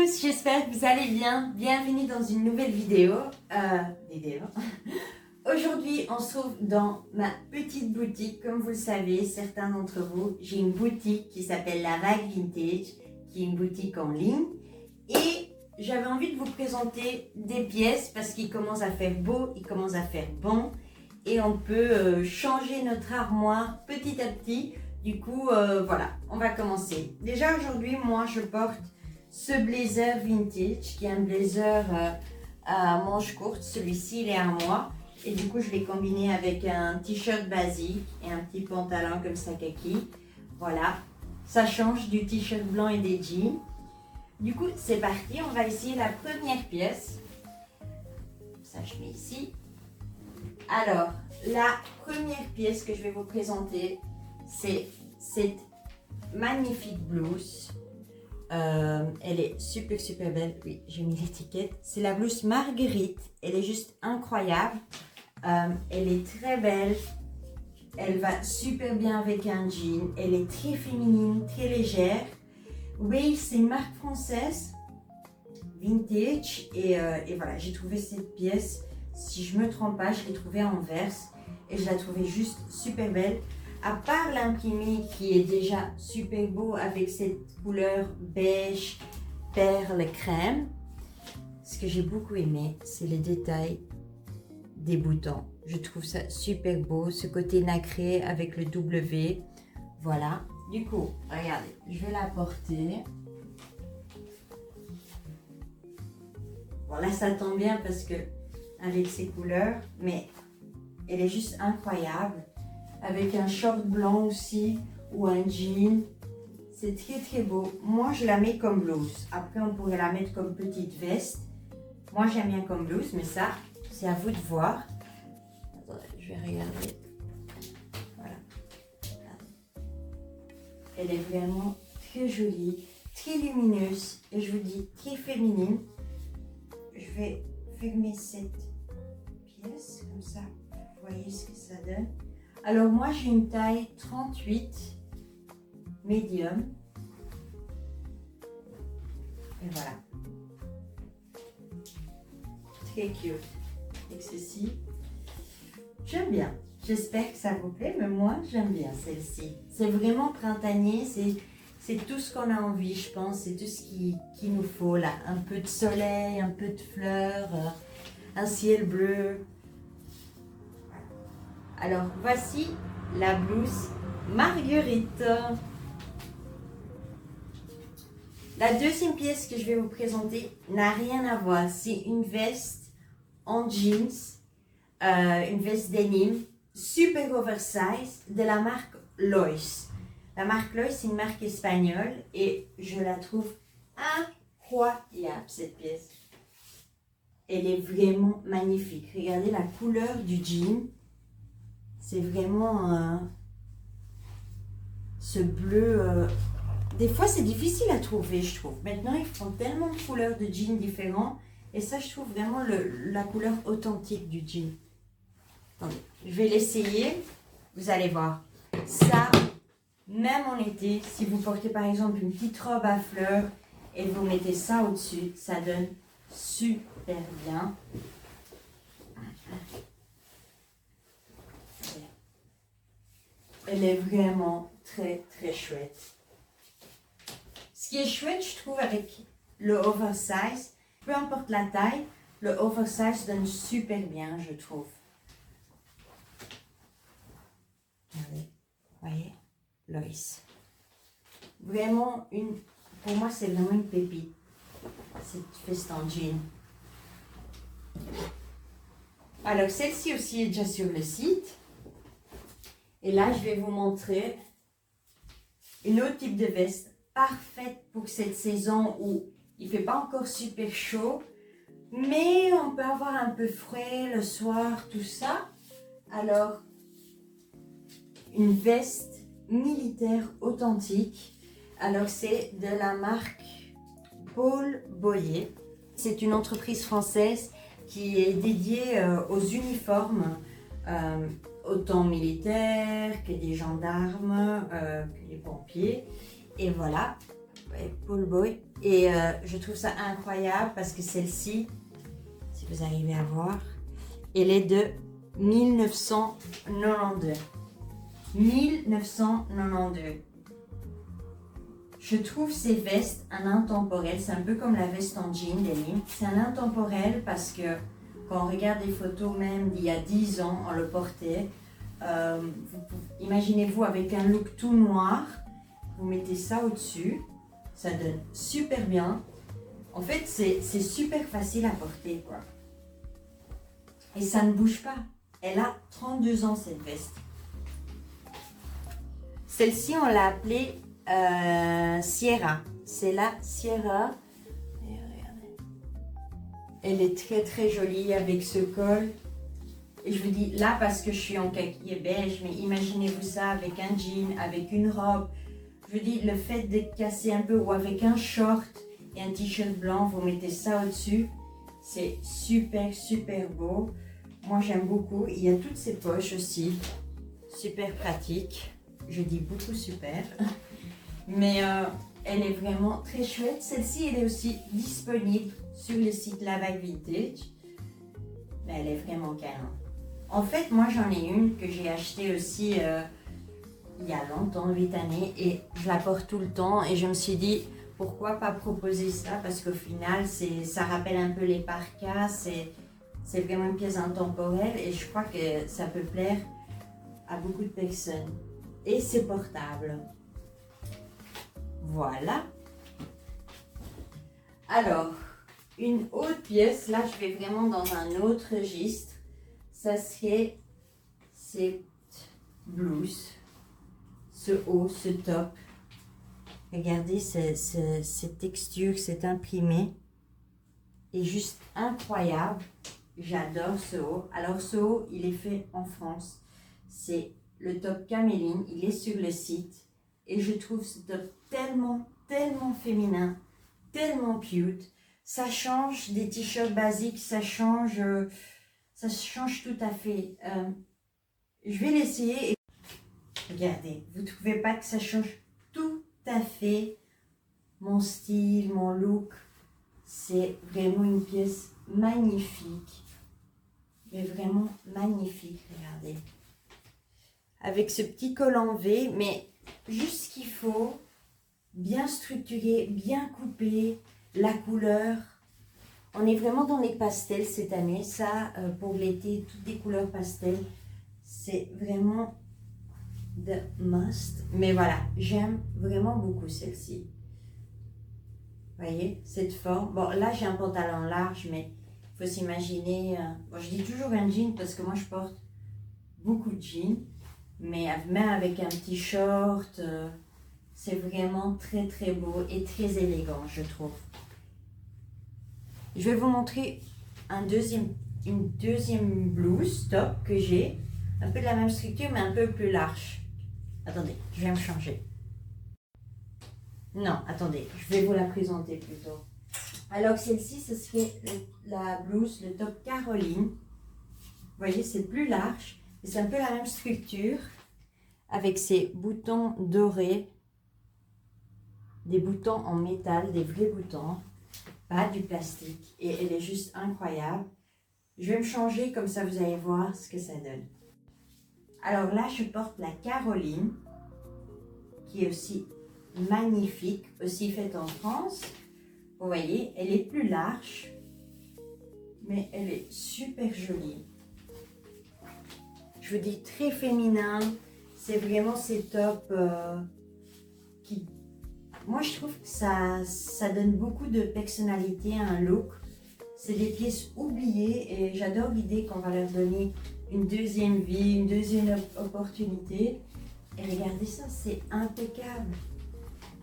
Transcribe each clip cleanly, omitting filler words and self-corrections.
tous, j'espère que vous allez bien. Bienvenue dans une nouvelle vidéo. Aujourd'hui, on se trouve dans ma petite boutique. Comme vous le savez, certains d'entre vous, j'ai une boutique qui s'appelle La Vague Vintage, qui est une boutique en ligne. Et j'avais envie de vous présenter des pièces parce qu'il commence à faire beau, il commence à faire bon. Et on peut changer notre armoire petit à petit. Du coup, voilà, on va commencer. Déjà aujourd'hui, moi, je porte ce blazer vintage, qui est un blazer à manches courtes. Celui-ci, il est à moi. Et du coup, je l'ai combiné avec un t-shirt basique et un petit pantalon comme ça kaki. Voilà, ça change du t-shirt blanc et des jeans. Du coup, c'est parti. On va essayer la première pièce. Ça, je mets ici. Alors, la première pièce que je vais vous présenter, c'est cette magnifique blouse. Elle est super belle. Oui, j'ai mis l'étiquette. C'est la blouse Marguerite. Elle est juste incroyable. Elle est très belle. Elle va super bien avec un jean. Elle est très féminine, très légère. Oui, c'est une marque française, vintage. Et voilà, j'ai trouvé cette pièce. Si je me trompe pas, je l'ai trouvée à Anvers. Et je la trouvais juste super belle. À part l'imprimé qui est déjà super beau avec cette couleur beige, perle, crème. Ce que j'ai beaucoup aimé, c'est les détails des boutons. Je trouve ça super beau, ce côté nacré avec le W. Voilà. Du coup, regardez, je vais la porter. Bon, là, ça tombe bien parce que avec ces couleurs, mais elle est juste incroyable. Avec un short blanc aussi ou un jean. C'est très beau. Moi, je la mets comme blouse. Après, on pourrait la mettre comme petite veste. Moi, j'aime bien comme blouse, mais ça, c'est à vous de voir. Attendez, je vais regarder. Voilà. Elle est vraiment très jolie, très lumineuse et je vous dis très féminine. Je vais fermer cette pièce comme ça. Vous voyez ce que ça donne. Alors moi j'ai une taille 38 médium et voilà, très cute avec ceci. J'aime bien, j'espère que ça vous plaît, mais moi j'aime bien celle-ci. C'est vraiment printanier, c'est tout ce qu'on a envie, je pense, c'est tout ce qu'il nous faut là. Un peu de soleil, un peu de fleurs, un ciel bleu. Alors, voici la blouse Marguerite. La deuxième pièce que je vais vous présenter n'a rien à voir. C'est une veste en jeans, une veste denim, super oversize de la marque Lois. La marque Lois, c'est une marque espagnole et je la trouve incroyable, cette pièce. Elle est vraiment magnifique. Regardez la couleur du jean. C'est vraiment ce bleu. Des fois, c'est difficile à trouver, je trouve. Maintenant, ils font tellement de couleurs de jeans différents. Et ça, je trouve vraiment la couleur authentique du jean. Attendez, je vais l'essayer. Vous allez voir. Ça, même en été, si vous portez par exemple une petite robe à fleurs et vous mettez ça au-dessus, ça donne super bien. Elle est vraiment très chouette. Ce qui est chouette, je trouve, avec le oversize, peu importe la taille, le oversize donne super bien, je trouve. Regardez, voyez, Lois. Vraiment, pour moi, c'est vraiment une pépite. Cette veste en jean. Alors, celle-ci aussi est déjà sur le site. Et là, je vais vous montrer une autre type de veste parfaite pour cette saison où il ne fait pas encore super chaud, mais on peut avoir un peu frais le soir, tout ça. Alors, une veste militaire authentique. Alors, c'est de la marque Paul Boyer. C'est une entreprise française qui est dédiée aux uniformes. Autant militaires que des gendarmes, que des pompiers. Et voilà, ouais, Paul Boy. Et je trouve ça incroyable parce que celle-ci, si vous arrivez à voir, elle est de 1992. 1992. Je trouve ces vestes un intemporel. C'est un peu comme la veste en jean denim. C'est un intemporel parce que quand on regarde des photos même d'il y a 10 ans, on le portait. Imaginez-vous avec un look tout noir. Vous mettez ça au-dessus. Ça donne super bien. En fait, c'est super facile à porter, quoi. Et ça ne bouge pas. Elle a 32 ans, cette veste. Celle-ci, on l'a appelée Sierra. C'est la Sierra. Et regardez. Elle est très très jolie avec ce col. Et je vous dis là parce que je suis en kaki et beige, mais imaginez-vous ça avec un jean, avec une robe. Je vous dis, le fait de casser un peu ou avec un short et un t-shirt blanc, vous mettez ça au-dessus. C'est super super beau. Moi j'aime beaucoup. Il y a toutes ces poches aussi. Super pratique. Je dis beaucoup super. Mais elle est vraiment très chouette. Celle-ci, elle est aussi disponible sur le site La Vague Vintage. Mais elle est vraiment canon. En fait, moi j'en ai une que j'ai achetée aussi il y a longtemps, 8 années. Et je la porte tout le temps. Et je me suis dit, pourquoi pas proposer ça? Parce qu'au final, ça rappelle un peu les parkas. C'est vraiment une pièce intemporelle. Et je crois que ça peut plaire à beaucoup de personnes. Et c'est portable. Voilà. Alors, une autre pièce, là je vais vraiment dans un autre registre. Ça serait cette blouse, ce haut, ce top. Regardez cette texture, cet imprimé. Est juste incroyable. J'adore ce haut. Alors ce haut, il est fait en France. C'est le top Caméline, il est sur le site. Et je trouve ce top tellement, tellement féminin, tellement cute. Ça change des t-shirts basiques, ça change tout à fait. Je vais l'essayer. Et... regardez, vous ne trouvez pas que ça change tout à fait mon style, mon look? C'est vraiment une pièce magnifique. Mais vraiment magnifique, regardez. Avec ce petit col en V, mais juste ce qu'il faut, bien structuré, bien coupé, la couleur. On est vraiment dans les pastels cette année. Ça, pour l'été, toutes les couleurs pastels, c'est vraiment de must. Mais voilà, j'aime vraiment beaucoup celle-ci. Vous voyez, cette forme. Bon, là, j'ai un pantalon large, mais il faut s'imaginer... bon, je dis toujours un jean parce que moi, je porte beaucoup de jeans. Mais même avec un petit short, c'est vraiment très très beau et très élégant, je trouve. Je vais vous montrer une deuxième blouse top que j'ai. Un peu de la même structure, mais un peu plus large. Attendez, je vais me changer. Non, attendez, je vais vous la présenter plutôt. Alors celle-ci, ce serait la blouse, le top Caroline. Vous voyez, c'est plus large. Et c'est un peu la même structure avec ces boutons dorés, des boutons en métal, des vrais boutons, pas du plastique. Et elle est juste incroyable. Je vais me changer comme ça vous allez voir ce que ça donne. Alors là, je porte la Caroline, qui est aussi magnifique, aussi faite en France. Vous voyez, elle est plus large, mais elle est super jolie. Je vous dis très féminin. C'est vraiment ces tops qui... moi, je trouve que ça donne beaucoup de personnalité à un look. C'est des pièces oubliées et j'adore l'idée qu'on va leur donner une deuxième vie, une deuxième opportunité. Et regardez ça, c'est impeccable.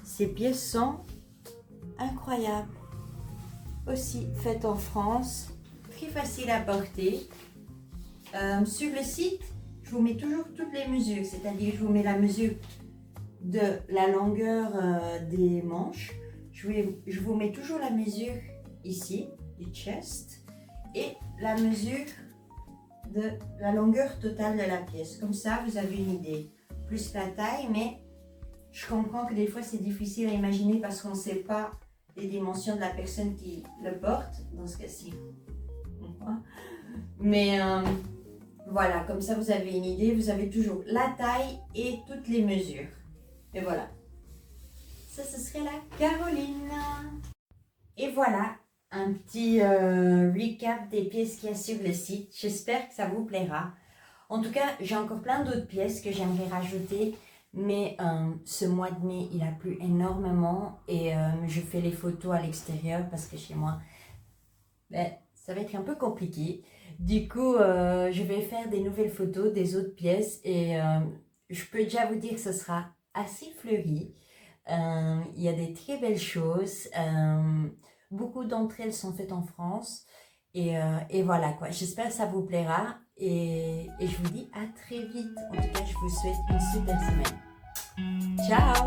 Ces pièces sont incroyables. Aussi faites en France, très facile à porter. Sur le site, je vous mets toujours toutes les mesures, c'est-à-dire je vous mets la mesure de la longueur des manches. Je vous mets toujours la mesure ici, du chest, et la mesure de la longueur totale de la pièce. Comme ça, vous avez une idée. Plus la taille, mais Je comprends que des fois c'est difficile à imaginer parce qu'on ne sait pas les dimensions de la personne qui le porte, dans ce cas-ci. Mais voilà, comme ça vous avez une idée, vous avez toujours la taille et toutes les mesures. Et voilà. Ça, ce serait la Caroline. Et voilà, un petit recap des pièces qu'il y a sur le site. J'espère que ça vous plaira. En tout cas, j'ai encore plein d'autres pièces que j'aimerais rajouter. Mais ce mois de mai, il a plu énormément. Et je fais les photos à l'extérieur parce que chez moi, ben, ça va être un peu compliqué. Du coup, je vais faire des nouvelles photos des autres pièces. Et je peux déjà vous dire que ce sera assez fleuri. Il y a des très belles choses. Beaucoup d'entre elles sont faites en France. Et voilà quoi. J'espère que ça vous plaira. Et je vous dis à très vite. En tout cas, je vous souhaite une super semaine. Ciao!